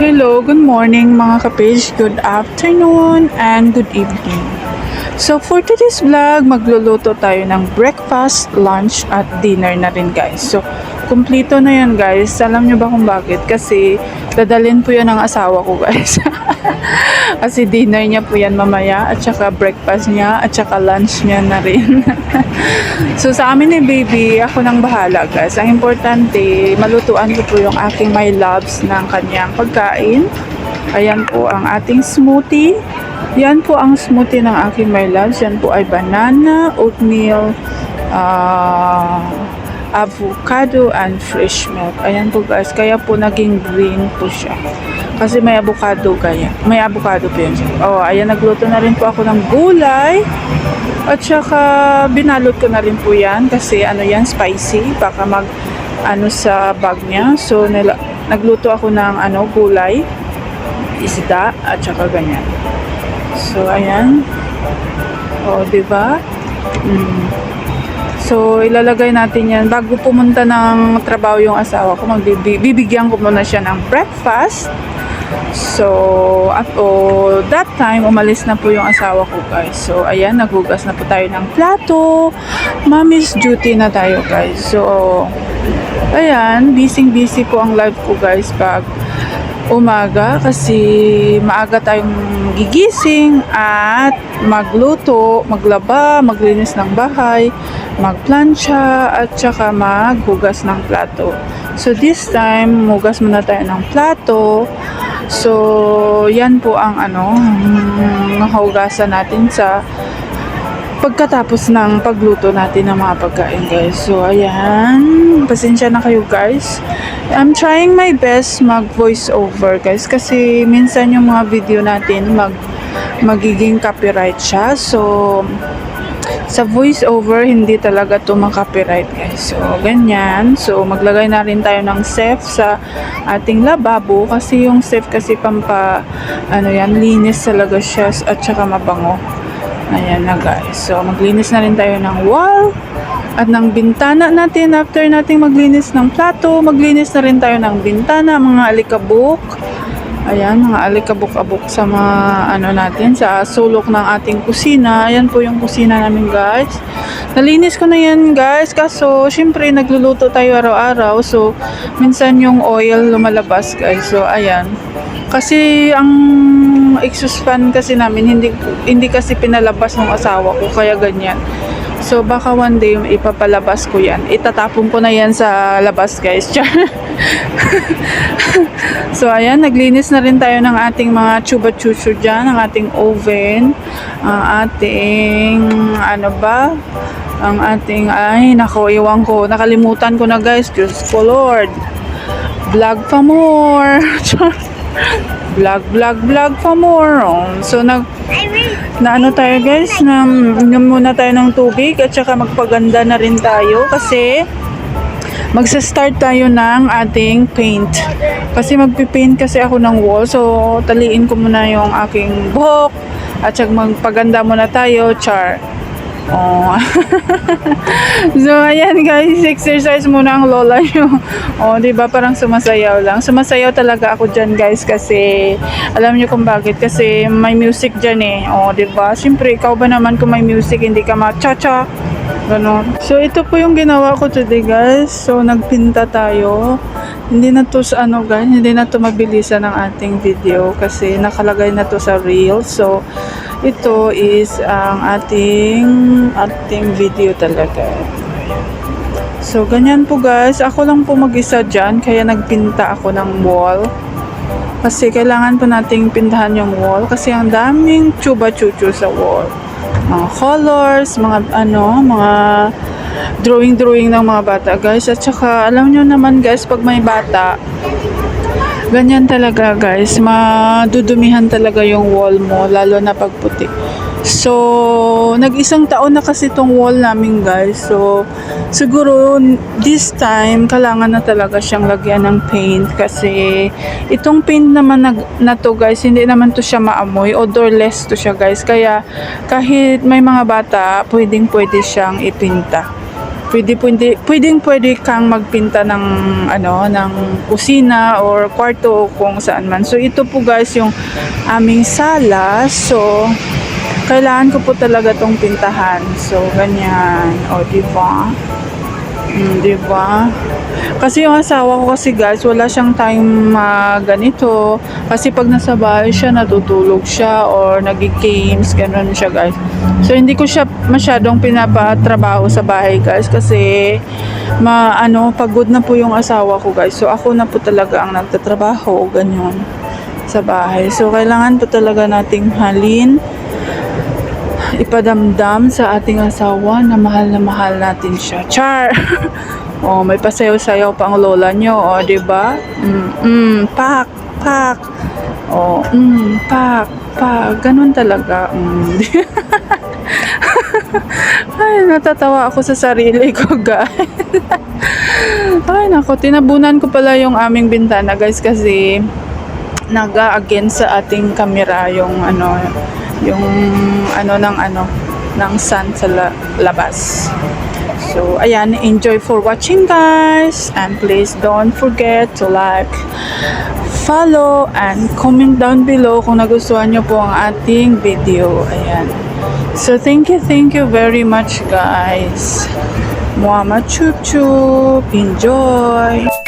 Hello, good morning mga kapage, good afternoon, and good evening. So for today's vlog, magluluto tayo ng breakfast, lunch, at dinner na rin guys. So kumpleto na yan guys. Alam nyo ba kung bakit? Kasi dadalhin po yan ng asawa ko guys. Kasi dinner niya po yan mamaya, at saka breakfast niya, at saka lunch niya na rin. So sa amin ni baby, ako nang bahala guys. Ang importante, malutuan ko po yung aking my loves ng kanyang pagkain. Ayan po ang ating smoothie. Yan po ang smoothie ng aking my loves. Yan po ay banana, oatmeal, avocado, and fresh milk. Ayan po guys. Kaya po naging green po siya. Kasi may avocado kaya. May avocado po yun. Oh, ayan, nagluto na rin po ako ng gulay. At saka binalot ko na rin po yan. Kasi ano yan, spicy. Baka mag ano sa bag niya. So nagluto ako ng gulay, isda, at saka ganyan. So ayan. O, diba? So ilalagay natin yan bago pumunta ng trabaho yung asawa ko. Bibigyan ko muna siya ng breakfast. So at that time umalis na po yung asawa ko guys. So ayan, naghugas na po tayo ng plato. Mommy's duty na tayo guys. So ayan, busy po ang life ko guys pag umaga kasi maaga tayong gigising at magluto, maglaba, maglinis ng bahay, magplansya, at saka maghugas ng plato. So this time, hugas muna tayo ng plato. So yan po ang hugasan natin sa pagkatapos ng pagluto natin ng mga pagkain guys. So ayan, pasensya na kayo guys. I'm trying my best mag voice over guys kasi minsan yung mga video natin magiging copyright siya. So sa voice over hindi talaga to copyright guys. So ganyan. So maglagay na rin tayo ng safe sa ating lababo kasi yung safe kasi linis talaga siya at saka mabango. Ayan na guys. So maglinis na rin tayo ng wall at ng bintana natin. After nating maglinis ng plato, maglinis na rin tayo ng bintana, mga alikabok. Ayan, mga alikabok-abok sa mga natin, sa sulok ng ating kusina. Ayan po yung kusina namin guys. Nalinis ko na yan guys, kaso syempre nagluluto tayo araw-araw. So minsan yung oil lumalabas guys. So ayan. Kasi ang exhaust fan kasi namin hindi kasi pinalabas ng asawa ko, kaya ganyan. So baka one day ipapalabas ko yan. Itatapon ko na yan sa labas guys. So ayan, naglinis na rin tayo ng ating mga chuba-chuchu dyan, ng ating oven, ang ating iwan ko, nakalimutan ko na guys. Diyos ko Lord, vlog pa more. vlog pa more. So tayo guys, muna tayo ng tubig at saka magpaganda na rin tayo kasi magsa-start tayo ng ating paint. Kasi magpipaint kasi ako ng wall. So taliin ko muna yung aking buhok at saka magpaganda muna tayo, char. Oh. So ayan guys, exercise muna ang lola nyo. Diba parang sumasayaw lang. Sumasayaw talaga ako dyan guys kasi alam nyo kung bakit, kasi may music dyan eh. Diba, siyempre ikaw ba naman kung may music hindi ka ma-cha-cha ganon. So ito po yung ginawa ko today guys. So nagpinta tayo. Hindi na to guys, hindi na to mabilisan ng ating video kasi nakalagay na to sa reel. So ito is ang ating video talaga. So ganyan po guys, ako lang po mag-isa dyan kaya nagpinta ako ng wall. Kasi kailangan po nating pintahan yung wall kasi ang daming chuba-chuchu sa wall. Mga colors, mga drawing ng mga bata guys. At saka alam nyo naman guys, pag may bata, ganyan talaga guys, madudumihan talaga yung wall mo, lalo na pag puti. So nag-isang taon na kasi itong wall namin guys. So siguro this time kailangan na talaga siyang lagyan ng paint kasi itong paint naman na to guys, hindi naman to siya maamoy, odorless to siya guys. Kaya kahit may mga bata, pwede siyang ipinta. pwede kang magpinta ng ng kusina or kwarto kung saan man. So ito po guys yung aming sala. So kailangan ko po talaga tong pintahan. So ganyan. O diba? Diba? Kasi yung asawa ko kasi guys, wala siyang time ganito. Kasi pag nasa bahay siya, natutulog siya or nag-games, ganun siya guys. So hindi ko siya masyadong pinapatrabaho sa bahay guys kasi pagod na po yung asawa ko guys. So ako na po talaga ang nagtatrabaho, ganyan sa bahay. So kailangan po talaga nating ipadamdam sa ating asawa na mahal natin siya. Char! Oh, may pasayaw-sayaw pa ang lola nyo, oh, diba? Pak, pak. Oh, pak, pak. Ganun talaga. Ay, natatawa ako sa sarili ko, guys. Ay, nako, tinabunan ko pala yung aming bintana, guys, kasi naga-against sa ating camera yung ng sun sa labas. So, ayan, enjoy for watching guys, and please don't forget to like, follow, and comment down below kung nagustuhan nyo po ang ating video. Ayan. So, thank you very much guys. Muama chup chup. Enjoy!